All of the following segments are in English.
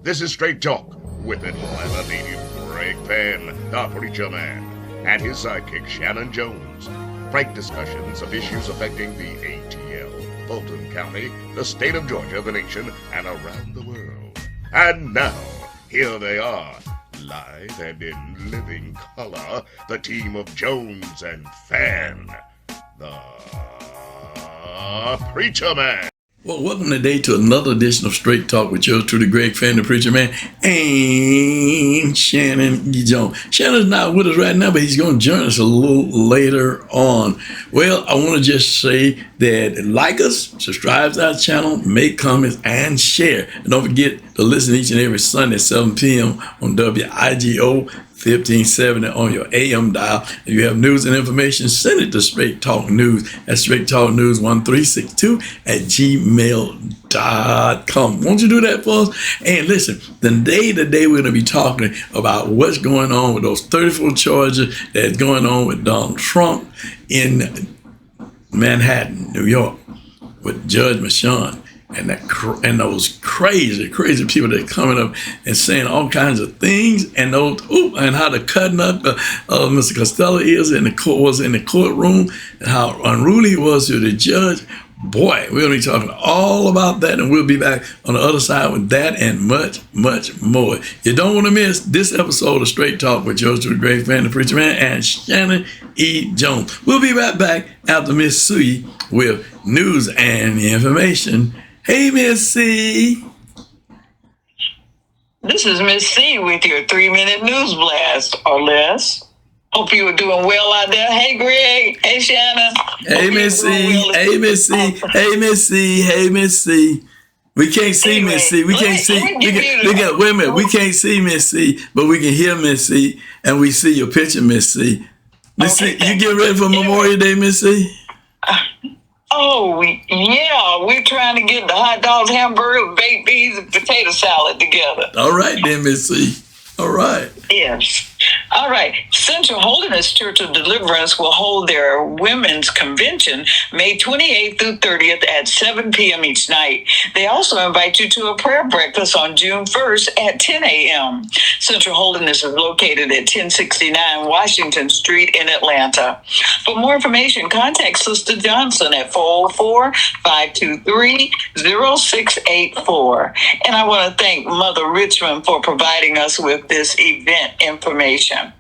This is Straight Talk with Atlanta native Greg Penn, the Preacher Man, and his sidekick Shannon Jones. Frank discussions of issues affecting the ATL, Fulton County, the state of Georgia, the nation, and around the world. And now, here they are, live and in living color, the team of Jones and Fan, the Preacher Man. Well, welcome today to another edition of Straight Talk with yours truly, Greg Fan, the Preacher Man, and Shannon E. Jones. Shannon's not with us right now, but he's going to join us a little later on. Well, I want to just say that like us, subscribe to our channel, make comments, and share. And don't forget to listen each and every Sunday at 7 p.m. on WIGO 1570 on your AM dial. If you have news and information, send it to Straight Talk News at Straight Talk News 1362 at gmail.com. Won't you do that for us? And listen, today we're going to be talking about what's going on with those 34 charges that's going on with Donald Trump in Manhattan, New York, with Judge Merchan. And those crazy people that are coming up and saying all kinds of things, and and how the cutting up Mr. Costello was in the courtroom, and how unruly he was to the judge. Boy, we're going to be talking all about that, and we'll be back on the other side with that and much, much more. You don't want to miss this episode of Straight Talk with yours truly, Greg Fan, the Preacher Man, and Shannon E. Jones. We'll be right back after Miss Sue with news and information. Hey, Miss C. This is Miss C with your 3-minute news blast or less. Hope you are doing well out there. Hey, Greg. Hey, Shannon. Hey, Miss C. Hey, Miss C. Hey, Miss C. Hey, Miss C. We can't see Miss C. We can't see. Wait a minute. We can't see Miss C, but we can hear Miss C, and we see your picture, Miss C. Miss C, you get ready for Memorial Day, Miss C? Oh, yeah, we're trying to get the hot dogs, hamburgers, baked beans, and potato salad together. All right, then, Miss C. All right. Yes. All right. Central Holiness Church of Deliverance will hold their women's convention May 28th through 30th at 7 p.m. each night. They also invite you to a prayer breakfast on June 1st at 10 a.m. Central Holiness is located at 1069 Washington Street in Atlanta. For more information, contact Sister Johnson at 404-523-0684. And I want to thank Mother Richmond for providing us with this event information.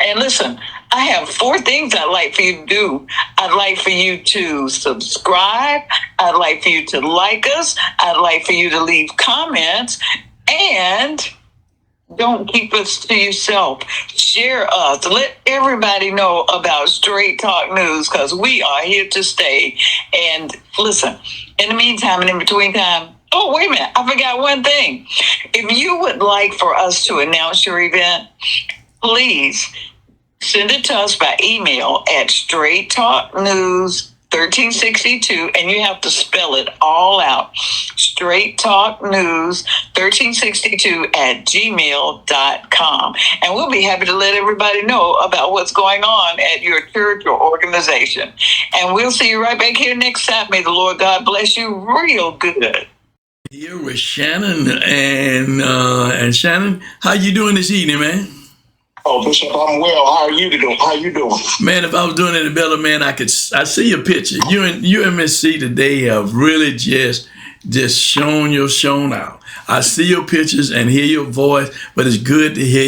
And listen, I have 4 things I'd like for you to do. I'd like for you to subscribe. I'd like for you to like us. I'd like for you to leave comments. And don't keep us to yourself. Share us. Let everybody know about Straight Talk News, because we are here to stay. And listen, in the meantime and in between time, oh, wait a minute. I forgot one thing. If you would like for us to announce your event, please send it to us by email at straighttalknews1362, and you have to spell it all out. straighttalknews1362 at gmail.com. And we'll be happy to let everybody know about what's going on at your church or organization. And we'll see you right back here next time. May the Lord God bless you real good. Here with Shannon and Shannon, how you doing this evening, man? Oh, Bishop, I'm well. How are you doing? Man, if I was doing any better, man, I see your picture. You and Miss C today have really just shown out. I see your pictures and hear your voice, but it's good to hear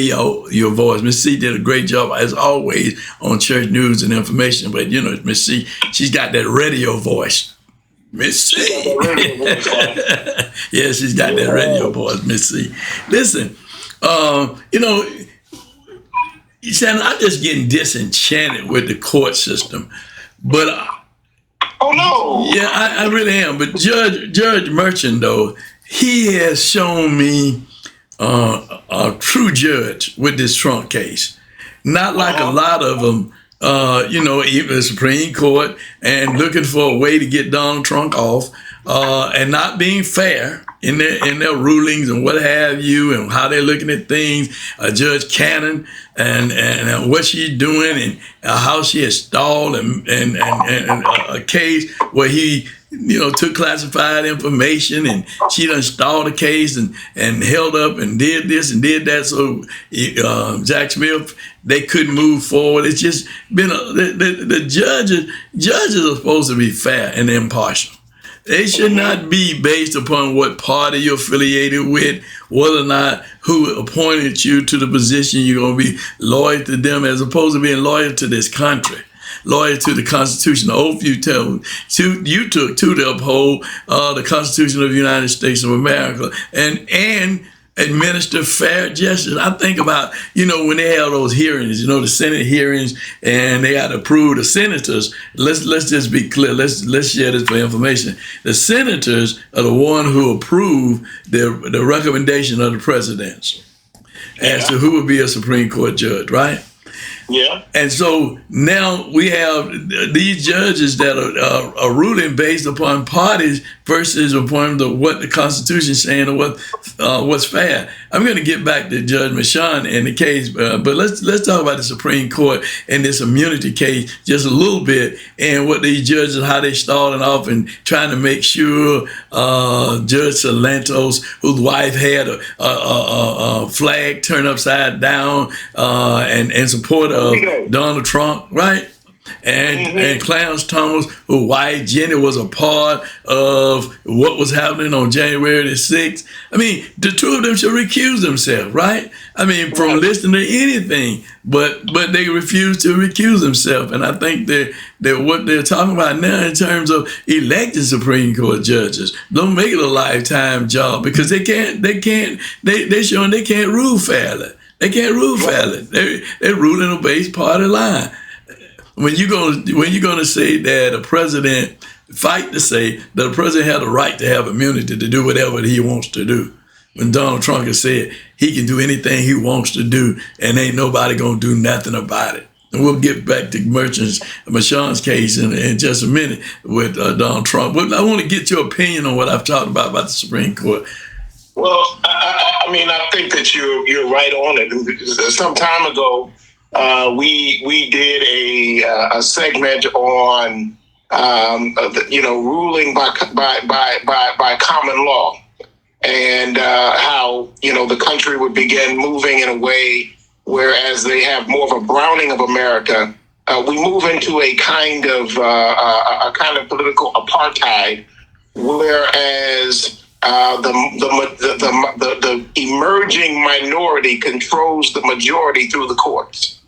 your voice. Miss C did a great job, as always, on church news and information. But, you know, Miss C, she's got that radio voice. Miss C. Yeah, she's got that radio voice, Miss C. Listen, Shannon, I'm just getting disenchanted with the court system. But oh no. Yeah, I really am. But Judge Merchan, though, he has shown me a true judge with this Trump case. Not like a lot of them. Even the Supreme Court, and looking for a way to get Donald Trump off, and not being fair in their rulings and what have you, and how they're looking at things. Judge Cannon and what she's doing, and how she has stalled and a case where he took classified information, and she done stalled the case and held up and did this and did that. So Jack Smith, they couldn't move forward. It's just been the judges are supposed to be fair and impartial. They should not be based upon what party you're affiliated with, whether or not who appointed you to the position. You're going to be loyal to them as opposed to being loyal to this country, loyal to the Constitution, the oath you took to uphold the Constitution of the United States of America and administer fair justice. I think about, when they have those hearings, the Senate hearings, and they got to approve the senators. Let's just be clear. Let's share this for information. The senators are the one who approve the recommendation of the presidents as to who would be a Supreme Court judge, right? Yeah. And so now we have these judges that are ruling based upon parties versus upon what the Constitution is saying or what's fair. I'm going to get back to Judge Merchan in the case, but let's talk about the Supreme Court and this immunity case just a little bit, and what these judges, how they started off and trying to make sure Judge Salantos, whose wife had a flag turned upside down in support of Donald Trump, right? And Clarence Thomas, whose wife Jenny was a part of what was happening on January the 6th. I mean, the two of them should recuse themselves, right? I mean, from listening to anything, but they refuse to recuse themselves. And I think that what they're talking about now in terms of elected Supreme Court judges, don't make it a lifetime job, because they're showing they can't rule fairly. They can't rule fairly. They're ruling a base party line. When you're gonna say that a president fight to say that a president had a right to have immunity to do whatever he wants to do, when Donald Trump has said he can do anything he wants to do and ain't nobody gonna do nothing about it. And we'll get back to Merchan's case in just a minute with Donald Trump. But I want to get your opinion on what I've talked about the Supreme Court. Well, I think that you're right on it. Some time ago, we did a segment on ruling by common law, and how the country would begin moving in a way, whereas they have more of a browning of America, we move into a kind of political apartheid, whereas the emerging minority controls the majority through the courts.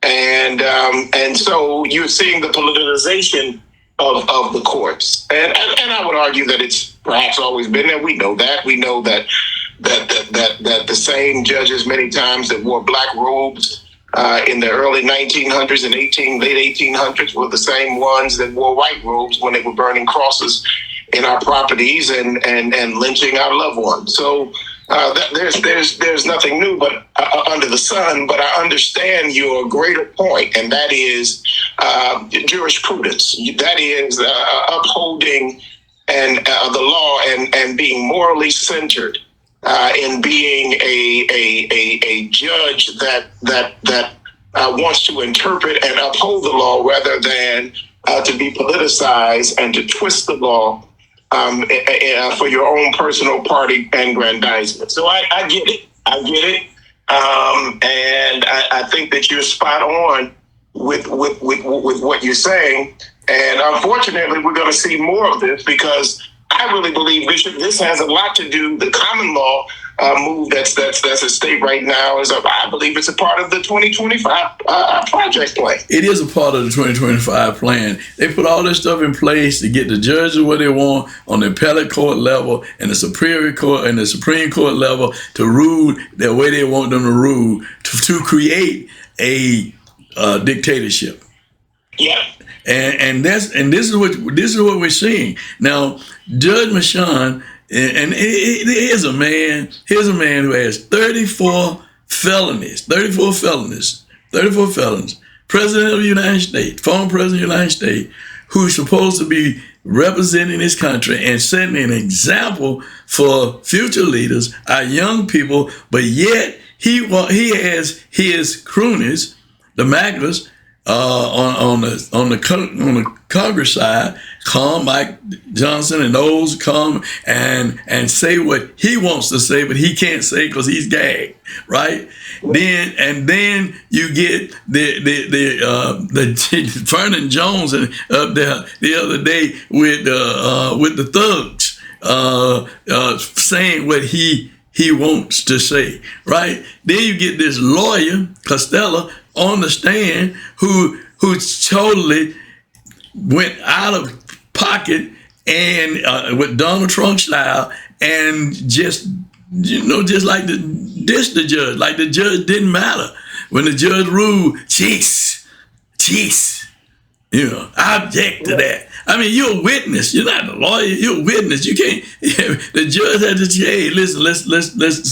And so you're seeing the politicization of the courts, and I would argue that it's perhaps always been there. We know that. We know that the same judges many times that wore black robes in the early 1900s and late 1800s were the same ones that wore white robes when they were burning crosses in our properties and lynching our loved ones. So there's nothing new but under the sun. But I understand your greater point, and that is jurisprudence. That is upholding the law and being morally centered in being a judge that wants to interpret and uphold the law rather than to be politicized and to twist the law for your own personal party aggrandizement. So I get it. And I think that you're spot on with what you're saying. And unfortunately, we're going to see more of this, because I really believe, Bishop, this has a lot to do. The common law move that's at stake right now I believe it's a part of the 2025 project plan. It is a part of the 2025 plan. They put all this stuff in place to get the judges what they want on the appellate court level and the Superior Court and the Supreme Court level to rule the way they want them to rule, to create a dictatorship. Yeah. And this is what we're seeing now. Judge Merchan, and here's a man who has 34 felonies, President of the United States, former President of the United States, who's supposed to be representing this country and setting an example for future leaders, our young people, but yet he has his cronies, the MAGAs, on the Congress side, come, Mike Johnson and those come and say what he wants to say, but he can't say because he's gagged, right? Then you get the Vernon Jones up there the other day with the thugs saying what he wants to say, right? Then you get this lawyer Costello on the stand who totally went out of pocket and with Donald Trump style and just like the judge, like the judge didn't matter when the judge ruled. Jeez, I object to that. I mean, you're a witness. You're not a lawyer. You're a witness. You can't. The judge had to say, "Hey, listen, let's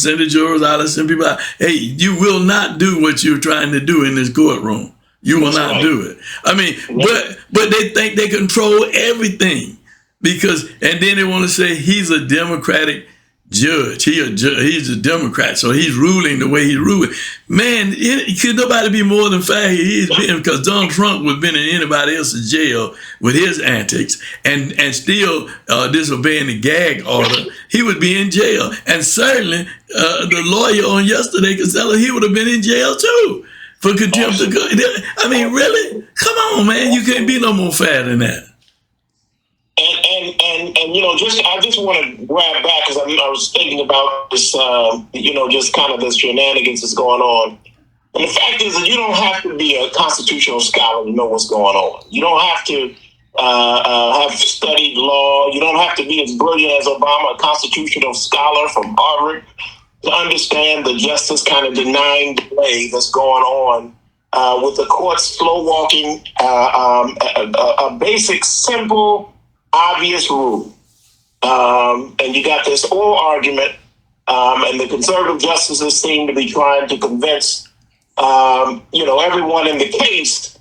send the jurors out. Let's send people out. Hey, you will not do what you're trying to do in this courtroom. You will not do it." I mean, but they think they control everything and then they want to say he's a Democratic judge. He's a Democrat, so he's ruling the way he's ruling. Man, could nobody be more than fair? He's been, because Donald Trump would have been in anybody else's jail with his antics and still disobeying the gag order. He would be in jail, and certainly the lawyer on yesterday, Costello, he would have been in jail too. For contempt of God. I mean, really? Come on, man. You can't be no more fair than that. And I just want to grab back because I was thinking about this, just kind of the shenanigans that's going on. And the fact is that you don't have to be a constitutional scholar to know what's going on. You don't have to have studied law. You don't have to be as brilliant as Obama, a constitutional scholar from Harvard, to understand the justice kind of denying delay that's going on with the courts slow walking a basic, simple, obvious rule. And you got this whole argument, and the conservative justices seem to be trying to convince, everyone in the case,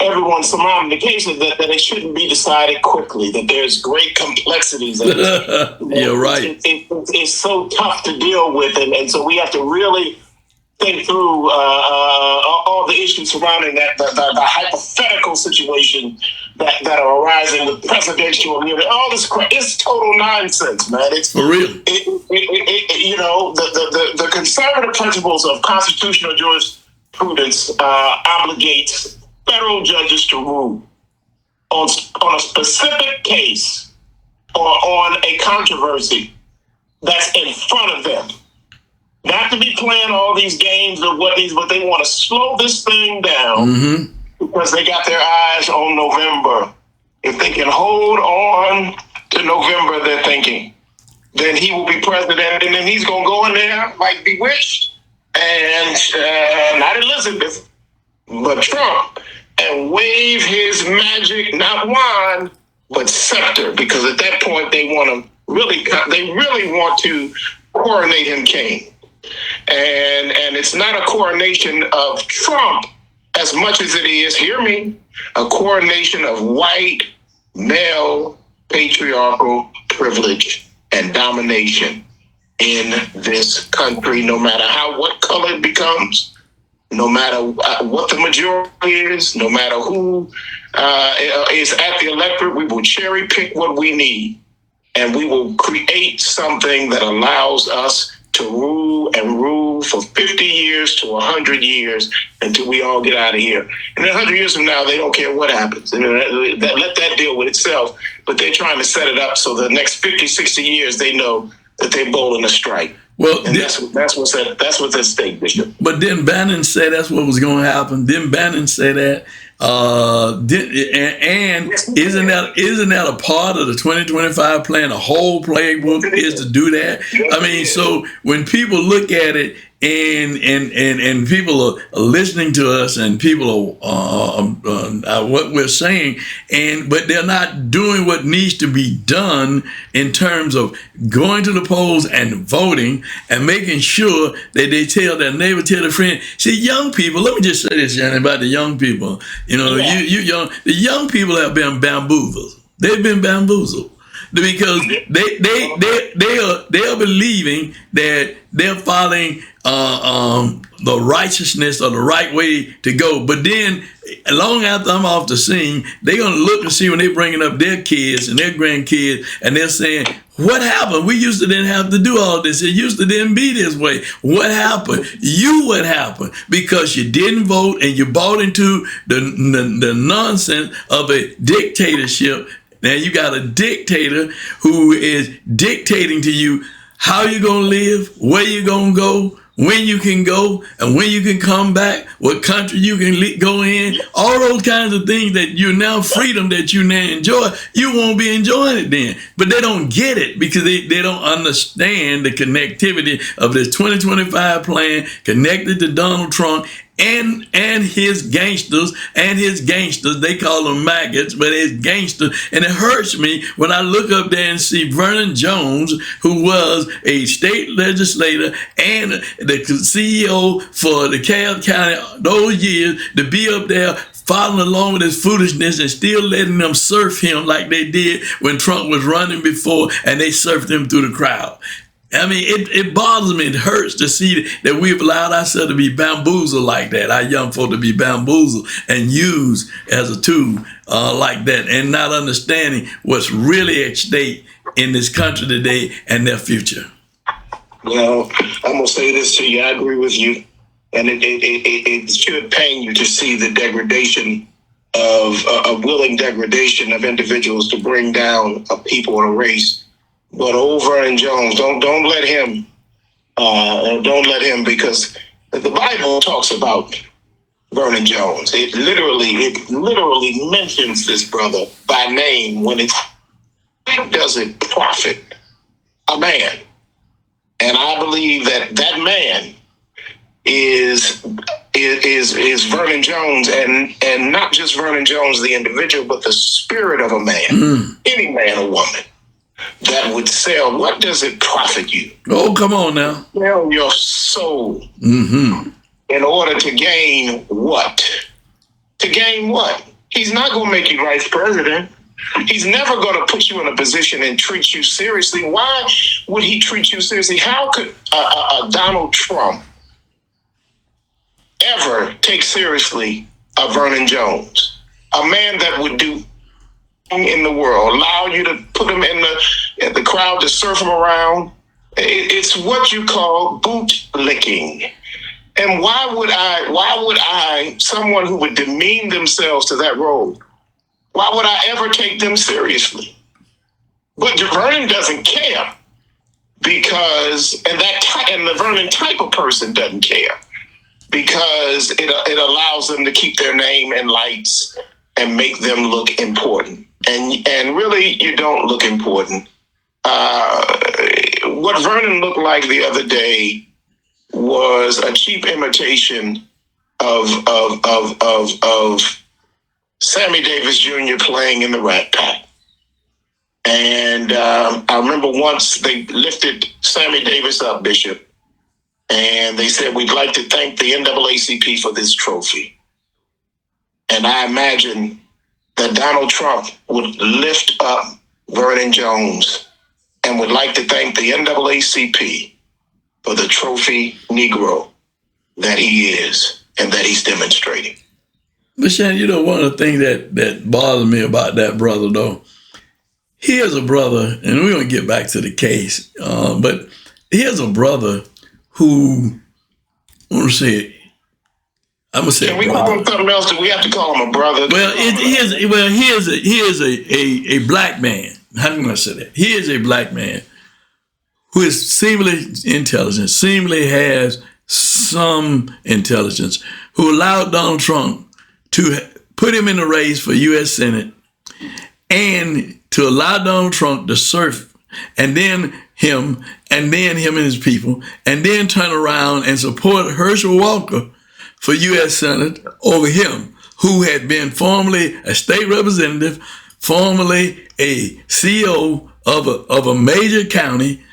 everyone surrounding the case that it shouldn't be decided quickly, that there's great complexities. And You're right. It's so tough to deal with, and so we have to really think through all the issues surrounding that, the hypothetical situation that are arising with presidential immunity. All this crap, it's total nonsense, man. It's for real. The conservative principles of constitutional jurisprudence obligates federal judges to rule on a specific case or on a controversy that's in front of them. Not to be playing all these games of but they want to slow this thing down because they got their eyes on November. If they can hold on to November, they're thinking, then he will be president, and then he's going to go in there like Bewitched and not Elizabeth, but Trump, and wave his magic, not wand, but scepter, because at that point they really want to coronate him king. And it's not a coronation of Trump as much as it is, hear me, a coronation of white, male, patriarchal privilege and domination in this country, no matter what color it becomes, no matter what the majority is, no matter who is at the electorate. We will cherry pick what we need, and we will create something that allows us to rule for 50 years to 100 years until we all get out of here. And then 100 years from now, they don't care what happens. And let that deal with itself. But they're trying to set it up so the next 50, 60 years, they know that they're bowling a strike. Well, and that's what's at stake, Bishop. But didn't Bannon say that's what was going to happen? Didn't Bannon say that? And isn't that a part of the 2025 plan? The whole playbook is to do that. I mean, so when people look at it and people are listening to us and people are what we're saying, but they're not doing what needs to be done in terms of going to the polls and voting and making sure that they tell their neighbor, tell their friend. See, young people. Let me just say this, Johnny, about the young people. The young people have been bamboozled. They've been bamboozled. because they are believing that they're following the righteousness or the right way to go. But then, long after I'm off the scene, they're gonna look and see when they're bringing up their kids and their grandkids, and they're saying, "What happened? We used to didn't have to do all this. It used to didn't be this way. What happened? What happened? Because you didn't vote and you bought into the nonsense of a dictatorship. Now you got a dictator who is dictating to you how you're gonna live, where you're gonna go, when you can go, and when you can come back, what country you can go in, all those kinds of things that you now freedom that you now enjoy, you won't be enjoying it then. But they don't get it because they don't understand the connectivity of this 2025 plan connected to Donald Trump and his gangsters, they call them maggots, but it's gangsters. And it hurts me when I look up there and see Vernon Jones, who was a state legislator and the CEO for the DeKalb County those years, to be up there following along with his foolishness and still letting them surf him like they did when Trump was running before, and they surfed him through the crowd. I mean, it bothers me. It hurts to see that we've allowed ourselves to be bamboozled like that, our young folk to be bamboozled and used as a tool like that, and not understanding what's really at stake in this country today and their future. Well, I'm going to say this to you. I agree with you. And it should pain you to see the degradation of a willing degradation of individuals to bring down a people and a race. But Vernon Jones, don't let him, because the Bible talks about Vernon Jones. It literally mentions this brother by name when it doesn't profit a man. And I believe that man is Vernon Jones, and not just Vernon Jones, the individual, but the spirit of a man, any man or woman that would sell. What does it profit you? Oh, come on now. Sell your soul in order to gain what? To gain what? He's not going to make you vice president. He's never going to put you in a position and treat you seriously. Why would he treat you seriously? How could Donald Trump ever take seriously a Vernon Jones, a man that would do in the world, allow you to put him in the crowd to surf him around? It's what you call bootlicking. And why would I, someone who would demean themselves to that role, why would I ever take them seriously? But Vernon doesn't care, because, and the Vernon type of person doesn't care, because it allows them to keep their name in lights and make them look important. And really, you don't look important. What Vernon looked like the other day was a cheap imitation of Sammy Davis Jr. playing in the Rat Pack. And I remember once they lifted Sammy Davis up, Bishop, and they said, "We'd like to thank the NAACP for this trophy." And I imagine that Donald Trump would lift up Vernon Jones and would like to thank the NAACP for the trophy Negro that he is and that he's demonstrating. But Shannon, one of the things that bothers me about that brother, though, here's a brother, and we're going to get back to the case, but here's a brother who, I'm going to say Can we call him something else? Do we have to call him a brother? Well, he is a black man. How am I going to say that? He is a black man who is seemingly intelligent, seemingly has some intelligence, who allowed Donald Trump to put him in the race for U.S. Senate and to allow Donald Trump to surf, and then him and his people, and then turn around and support Herschel Walker for U.S. Senate over him, who had been formerly a state representative, formerly a CEO of a major county,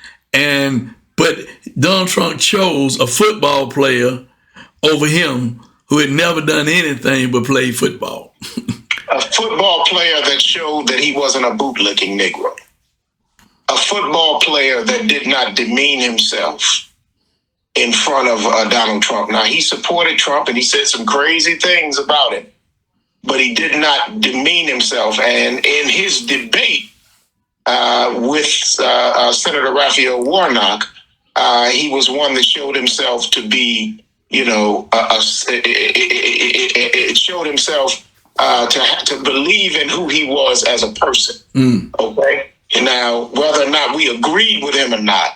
but Donald Trump chose a football player over him who had never done anything but play football. A football player that showed that he wasn't a bootlicking Negro. a football player that did not demean himself in front of Donald Trump. Now, he supported Trump and he said some crazy things about him, but he did not demean himself. And in his debate with Senator Raphael Warnock, he was one that showed himself to be, it showed himself to believe in who he was as a person. Okay. And now, whether or not we agreed with him or not,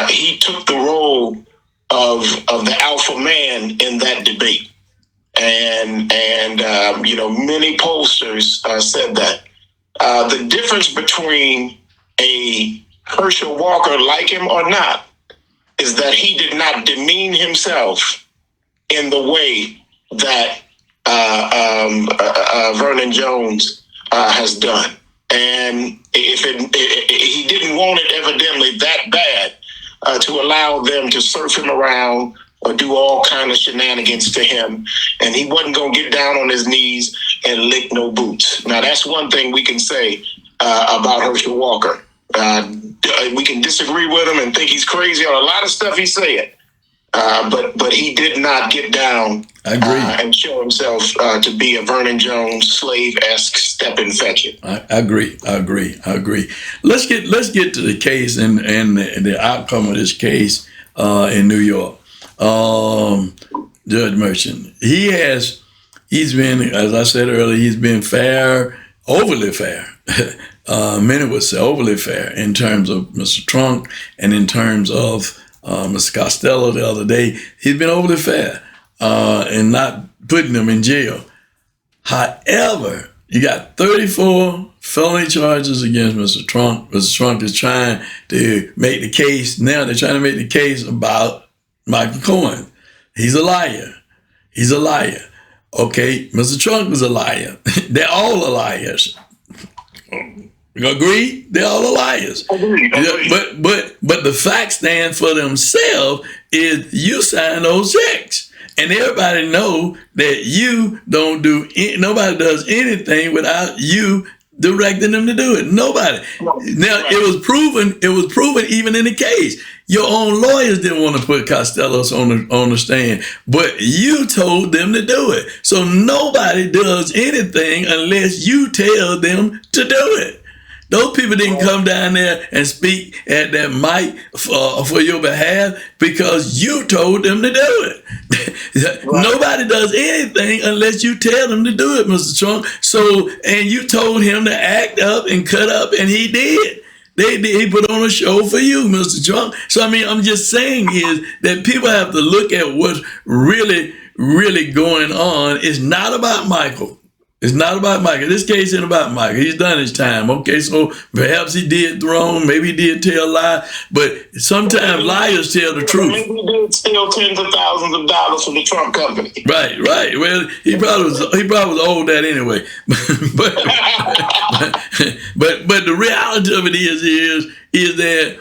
he took the role of the alpha man in that debate. And many pollsters said that. The difference between a Herschel Walker, like him or not, is that he did not demean himself in the way that Vernon Jones has done. And if he didn't want it evidently that bad to allow them to surf him around or do all kind of shenanigans to him, and he wasn't going to get down on his knees and lick no boots. Now, that's one thing we can say about Herschel Walker. We can disagree with him and think he's crazy on a lot of stuff he said, but he did not get down and show himself to be a Vernon Jones slave-esque step and fetch it. I agree. Let's get to the case and the outcome of this case in New York. Judge Merchant, he's been, as I said earlier, he's been fair, overly fair. Many would say overly fair in terms of Mr. Trump and in terms of Mr. Costello the other day. He's been overly fair in not putting them in jail. However, you got 34 felony charges against Mr. Trump. Mr. Trump is trying to make the case. Now they're trying to make the case about Michael Cohen. He's a liar. Okay, Mr. Trump is a liar. They're all liars. Agreed? They're all liars. Agreed. But the facts stand for themselves. Is you sign those checks, and everybody know that you don't do. Nobody does anything without you directing them to do it. Nobody. Now it was proven even in the case. Your own lawyers didn't want to put Costello on the stand, but you told them to do it. So nobody does anything unless you tell them to do it. Those people didn't come down there and speak at that mic for your behalf because you told them to do it. Nobody does anything unless you tell them to do it, Mr. Trump. So, and you told him to act up and cut up, and he did. He put on a show for you, Mr. Trump. So, I mean, I'm just saying is that people have to look at what's really, really going on. It's not about Michael. It's not about Michael. This case ain't about Michael. He's done his time. Okay, so perhaps he did wrong. Maybe he did tell a lie. But sometimes liars tell the truth. Maybe he did steal tens of thousands of dollars from the Trump company. Right. Well, he probably was owed that anyway. but the reality of it is that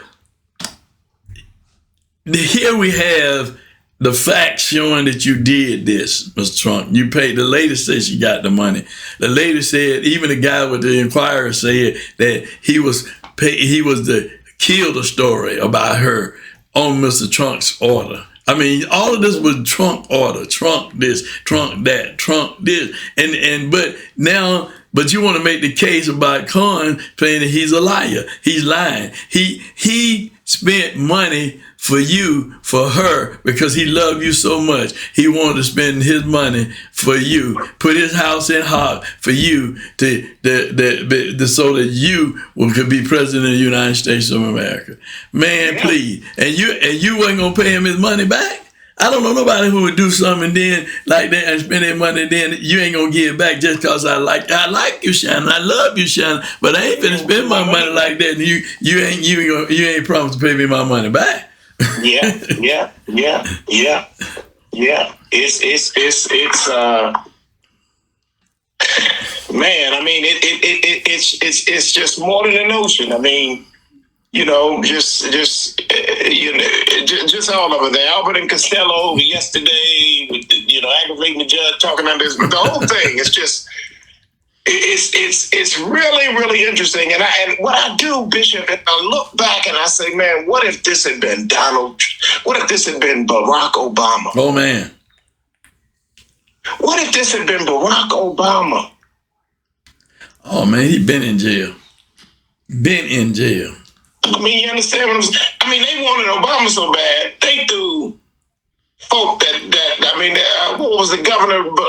here we have the facts showing that you did this, Mr. Trump. You paid. The lady said she got the money. The lady said, even the guy with the Inquirer said that he was the killed the story about her on Mr. Trump's order. I mean, all of this was Trump order, Trump this, Trump that, Trump this, but you want to make the case about Cohen saying that he's a liar. He's lying. He spent money for you, for her, because he loved you so much. He wanted to spend his money for you, put his house in hock for you so that you could be president of the United States of America. Man, please. And you wasn't gonna pay him his money back? I don't know nobody who would do something then like that and spend their money, then you ain't gonna give it back just because I like you, Shannon. I love you, Shannon, but I ain't finna spend my money like that. And you ain't promised to pay me my money back. Yeah. It's man. I mean, it's just more than a notion. I mean, just all of it. The Albert and Costello yesterday, with aggravating the judge talking on this. The whole thing. It's just it's really, really interesting. And what I do, Bishop, is I look back and I say, man, what if this had been what if this had been Barack Obama? Oh, man. What if this had been Barack Obama? Oh, man, he been in jail. Been in jail. I mean, you understand what I'm saying? I mean, they wanted Obama so bad, they threw folk what was the governor, what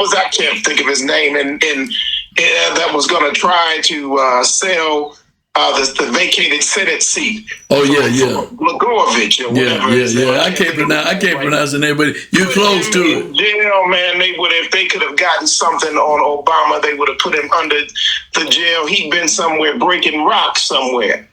was that? I can't think of his name, and that was going to try to sell the vacated Senate seat. Oh, yeah. Blagojevich or whatever. Yeah. I can't pronounce the name, but you're close to it. Jail, man. If they could have gotten something on Obama, they would have put him under the jail. He'd been somewhere breaking rocks somewhere.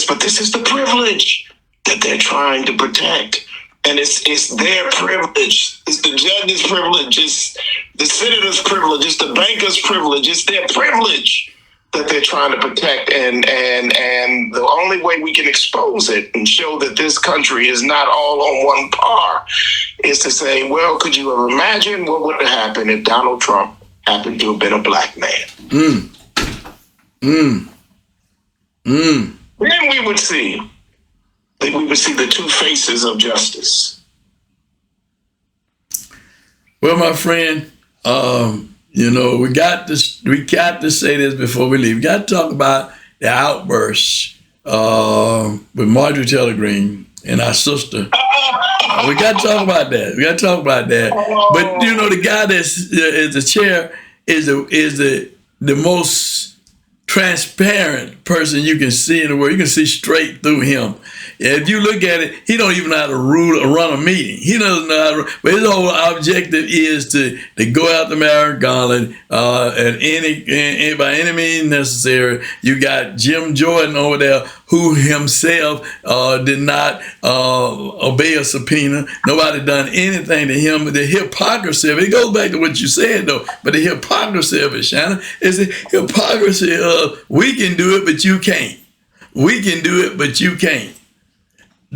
But this is the privilege that they're trying to protect. And it's their privilege. It's the judge's privilege. It's the senator's privilege. It's the banker's privilege. It's their privilege that they're trying to protect. And the only way we can expose it and show that this country is not all on one par is to say, well, could you have imagined what would have happened if Donald Trump happened to have been a black man? Then we would see the two faces of justice. Well, my friend, we got to say this before we leave. We got to talk about the outbursts with Marjorie Taylor Greene and our sister. We got to talk about that. But the guy that's the chair is the most transparent person you can see in the world. You can see straight through him. If you look at it, he don't even know how to run a meeting. He doesn't know how to. But his whole objective is to go out to Merrick Garland and by any means necessary. You got Jim Jordan over there, who himself did not obey a subpoena. Nobody done anything to him. But the hypocrisy of it goes back to what you said, though. But the hypocrisy of it, Shannon, is the hypocrisy of we can do it, but you can't. We can do it, but you can't.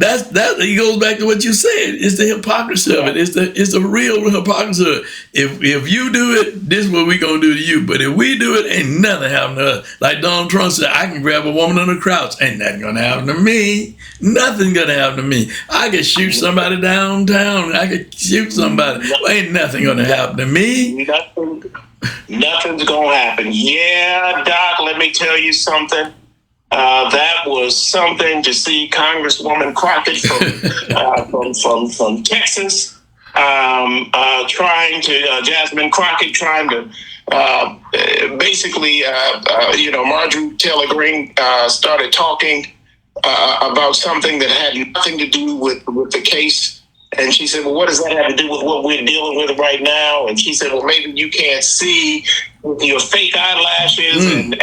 It goes back to what you said. It's the hypocrisy of it. It's the real hypocrisy. If you do it, this is what we gonna do to you. But if we do it, ain't nothing happen to us. Like Donald Trump said, I can grab a woman on the crouch. Ain't nothing gonna happen to me. Nothing gonna happen to me. I can shoot somebody downtown. I can shoot somebody. Well, ain't nothing gonna happen to me. Nothing's gonna happen. Yeah, Doc. Let me tell you something. That was something to see Congresswoman Crockett from Texas Jasmine Crockett trying to Marjorie Taylor Greene started talking about something that had nothing to do with the case. And she said, well, what does that have to do with what we're dealing with right now? And she said, well, maybe you can't see with your fake eyelashes and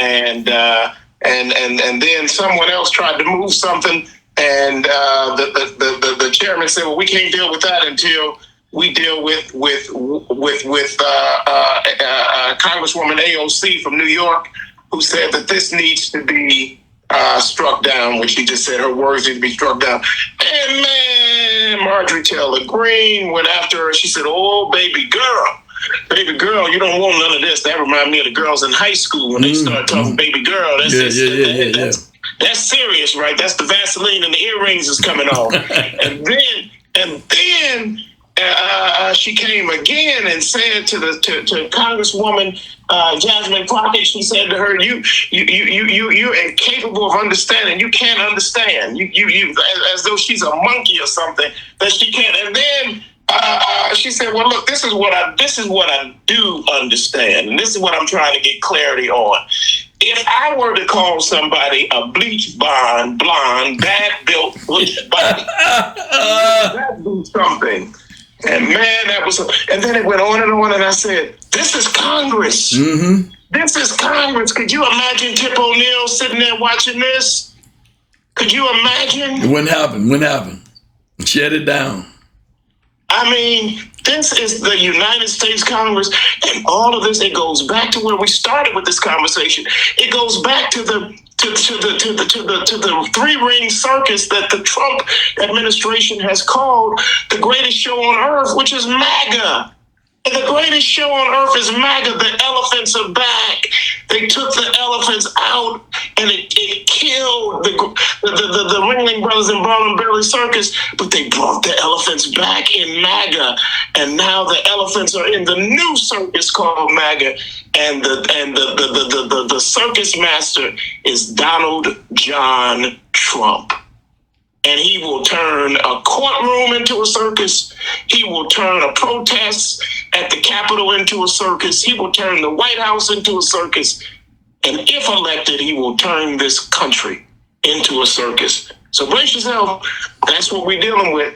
then someone else tried to move something, and the chairman said, "Well, we can't deal with that until we deal with Congresswoman AOC from New York, who said that this needs to be struck down." Which she just said her words need to be struck down. And man, Marjorie Taylor Greene went after her. She said, "Oh, baby girl, you don't want none of this." That reminded me of the girls in high school when they started talking baby girl. That's serious, right? That's the Vaseline and the earrings is coming off. and then she came again and said to Congresswoman Jasmine Crockett, she said to her, you're incapable of understanding. You can't understand. You as though she's a monkey or something, that she can't. And then she said, well, look, this is what I do understand, and this is what I'm trying to get clarity on. If I were to call somebody a bleach blonde, bad-built bleach body, that do something. And man, that was, and then it went on, and I said, this is Congress. Mm-hmm. This is Congress. Could you imagine Tip O'Neill sitting there watching this? Could you imagine? It wouldn't happen. Shut it down. I mean, this is the United States Congress, and all of this, it goes back to where we started with this conversation. It goes back to the three-ring circus that the Trump administration has called the greatest show on earth, which is MAGA. And the greatest show on earth is MAGA. The elephants are back. They took the elephants out, and it killed the Ringling Brothers and Brawl and Beverly Circus. But they brought the elephants back in MAGA, and now the elephants are in the new circus called MAGA. And the circus master is Donald John Trump. And he will turn a courtroom into a circus. He will turn a protest at the Capitol into a circus. He will turn the White House into a circus. And if elected, he will turn this country into a circus. So brace yourself. That's what we're dealing with.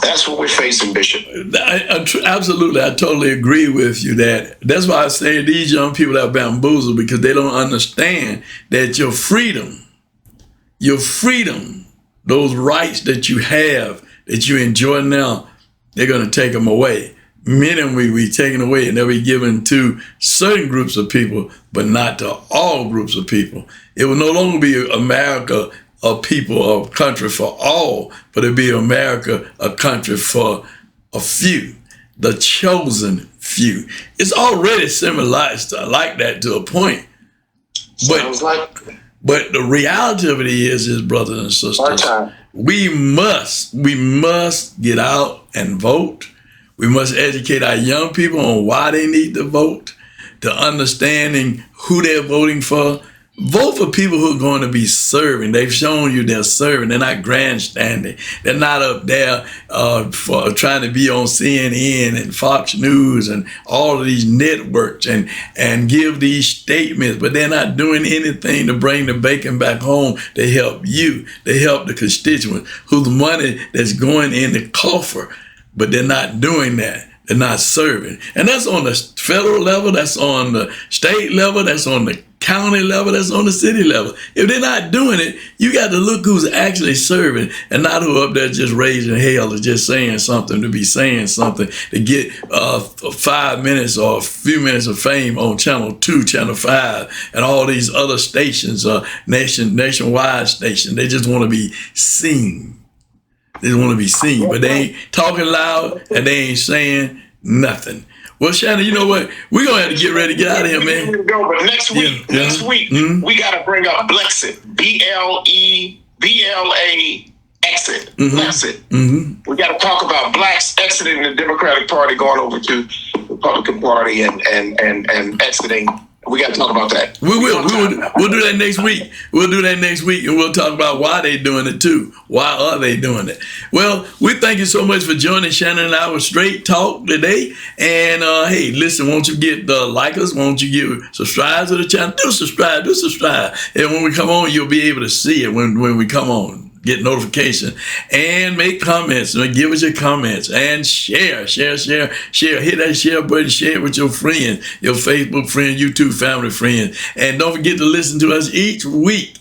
That's what we're facing, Bishop. Absolutely. I totally agree with you. That's why I say these young people are bamboozled, because they don't understand that your freedom, those rights that you have, that you enjoy now, they're going to take them away. Many of them will be taken away, and they'll be given to certain groups of people, but not to all groups of people. It will no longer be America a people, a country for all, but it'll be America a country for a few, the chosen few. It's already symbolized like that to a point. But the reality of it is, brothers and sisters, we must get out and vote. We must educate our young people on why they need to vote, to understanding who they're voting for. Vote for people who are going to be serving. They've shown you they're serving. They're not grandstanding. They're not up there for trying to be on CNN and Fox News and all of these networks and give these statements, but they're not doing anything to bring the bacon back home to help you, to help the constituents whose money that's going in the coffer, but they're not doing that. They're not serving. And that's on the federal level, that's on the state level, that's on the county level, that's on the city level. If they're not doing it, you got to look who's actually serving, and not who up there just raising hell or just saying something to be saying something to get 5 minutes or a few minutes of fame on Channel 2, Channel 5, and all these other stations, nationwide stations. They just want to be seen. They want to be seen, but they ain't talking loud and they ain't saying nothing. Well, Shannon, you know what? We're going to have to get ready to get out of here, man. But next week, we got to bring up Blexit. BLA exit. Blexit. We got to talk about blacks exiting the Democratic Party, going over to the Republican Party and exiting. We got to talk about that. We will. We'll do that next week. We'll do that next week, and we'll talk about why they're doing it too. Why are they doing it? Well, we thank you so much for joining Shannon and I with Straight Talk today. And hey, listen, won't you get like us? Won't you subscribe to the channel? Do subscribe. And when we come on, you'll be able to see it when we come on. Get notification and make comments. Give us your comments and share. Hit that share button. Share it with your friends, your Facebook friend, YouTube family friend. And don't forget to listen to us each week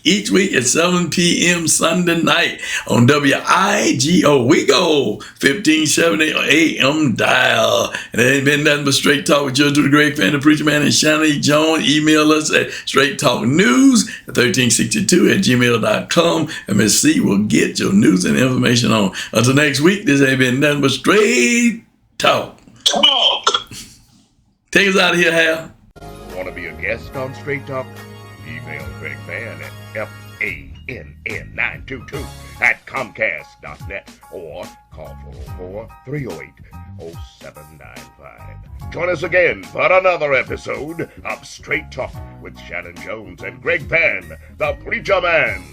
at 7 p.m. Sunday night on WIGO. We go 1570 AM dial. And it ain't been nothing but Straight Talk with Judge the Great Fan, the Preacher Man, and Shannon Jones. Email us at straighttalknews@1362@gmail.com. And Miss C will get your news and information on. Until next week, this ain't been nothing but Straight Talk. Take us out of here, Hal. Want to be a guest on Straight Talk? Email Greg Fan at FANN922@comcast.net or call 404-308-0795. Join us again for another episode of Straight Talk with Shannon Jones and Greg Fan, the Preacher Man.